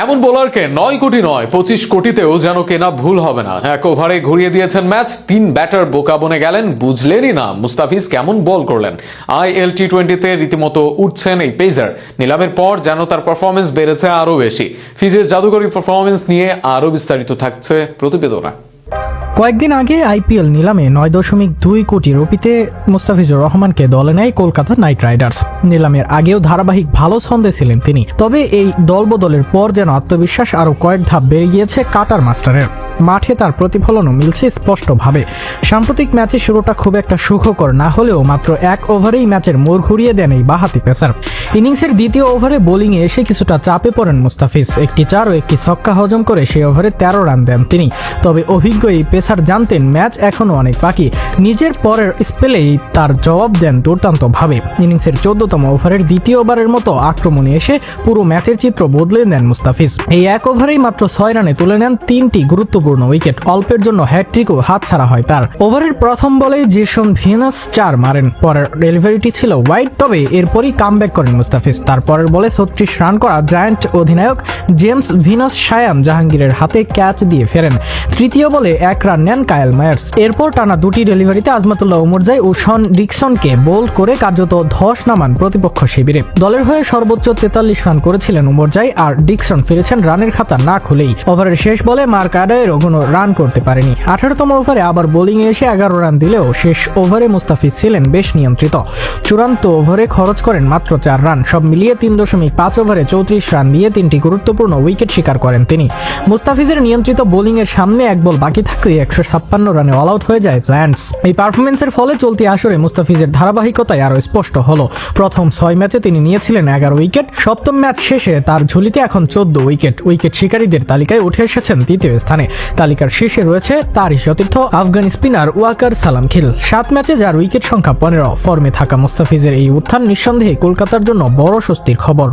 এমন বোলারকে 9 কোটি নয় 25 কোটিতেও যেন কেনা ভুল হবে না। এক ওভারে ঘুরিয়ে দিয়েছেন ম্যাচ, 3 ব্যাটার বোকা বনে গেলেন, বুঝলেনই না মুস্তাফিজ কেমন বল করলেন। IL T20-তে রীতিমতো উঠছেন এই পেসার। নিলামের পর যেন তার পারফরমেন্স বেড়েছে আরো বেশি। ফিজির জাদুকরী পারফরমেন্স নিয়ে আরো বিস্তারিত থাকছে প্রতিবেদনে। কয়েকদিন আগে আইপিএল নিলামে 9.2 কোটি রুপিতে মুস্তাফিজুর রহমানকে দলে নেয় কলকাতা নাইট রাইডার্স। নিলামের আগেও ধারাবাহিক ভালো ছন্দে ছিলেন তিনি, তবে এই দলবদলের পর যেন আত্মবিশ্বাস আরও কয়েক ধাপ বেড়ে গিয়েছে কাটার মাস্টারের। মাঠে তার প্রতিফলনও মিলছে স্পষ্টভাবে। সাম্প্রতিক ম্যাচের শুরুটা খুব একটা সুখকর না হলেও মাত্র এক ওভারেই ম্যাচের মোড় ঘুরিয়ে দেন এই বাঁহাতি পেসার। ইনিংসের দ্বিতীয় ওভারে বোলিংয়ে এসে কিছুটা চাপে পড়েন মুস্তাফিজ। একটি 4 ও একটি ছক্কা হজম করে সেই ওভারে 13 রান দেন তিনি। তবে অভিজ্ঞ এই পেসার জানতেন ম্যাচ এখনও অনেক বাকি। নিজের পরের স্পেলেই তার জবাব দেন দুর্দান্তভাবে। ইনিংসের 14তম ওভারের দ্বিতীয়বারের মতো আক্রমণে এসে পুরো ম্যাচের চিত্র বদলে দেন মুস্তাফিজ। এই এক ওভারেই মাত্র 6 রানে তুলে নেন 3টি গুরুত্বপূর্ণ উইকেট। অল্পের জন্য হ্যাটট্রিকও হাতছাড়া হয় তার। ওভারের প্রথম বলেই জেসন ভিনাস 4 মারেন, পরের ডেলিভারিটি ছিল ওয়াইড, তবে এরপরই কামব্যাক করেন মুস্তাফিজ। তারপরের বলে 36 রান করা জায়ান্ট অধিনায়ক জেমস ভিনাস শায়ান জাহাঙ্গীরের হাতে ক্যাচ দিয়ে ফেরেন। তৃতীয় বলে 1 রান নেন কায়েল মায়ার্স। এরপর টানা 2টি ডেলিভারিতে আজমাতুল্লাহ উমরজাই ও শন ডিকসনকে বোল্ড করে কার্যত ধস নামান প্রতিপক্ষ শিবিরে। দলের হয়ে সর্বোচ্চ 43 রান করেছিলেন উমরজাই, আর ডিকসন ফিরেছেন রানের খাতা না খুলেই। ওভারের শেষ বলে মার্ক আডায়েরও কোনো রান করতে পারেনি। 18তম ওভারে আবার বোলিংয়ে এসে 11 রান দিলেও শেষ ওভারে মুস্তাফিজ ছিলেন বেশ নিয়ন্ত্রিত। চূড়ান্ত ওভারে খরচ করেন মাত্র 4 রান। সব মিলিয়ে 3.5 ওভারে 34 রান দিয়ে 3টি গুরুত্বপূর্ণ উইকেট শিকার করেন তিনি। মুস্তাফিজের নিয়ন্ত্রিত বোলিংয়ের সামনে এক বল বাকি থাকতে 156 রানে অল আউট হয়ে যায় জায়ান্টস। এই পারফরমেন্সের ফলে চলতি আসরে মুস্তাফিজের ধারাবাহিকতায় আরও স্পষ্ট হলো। প্রথম 6 ম্যাচে তিনি নিয়েছিলেন 11 উইকেট। সপ্তম ম্যাচ শেষে তার ঝুলিতে এখন 14 উইকেট। উইকেট শিকারীদের তালিকায় উঠে এসেছেন 3য় স্থানে। তালিকার শীর্ষে রয়েছে তারই সতীর্থ আফগান স্পিনার ওয়াকার সালাম খিল। 7 ম্যাচে যার উইকেট সংখ্যা 15। ফর্মে থাকা মুস্তাফিজের এই উত্থান নিঃসন্দেহে কলকাতার জন্য বড় স্বস্তির খবর।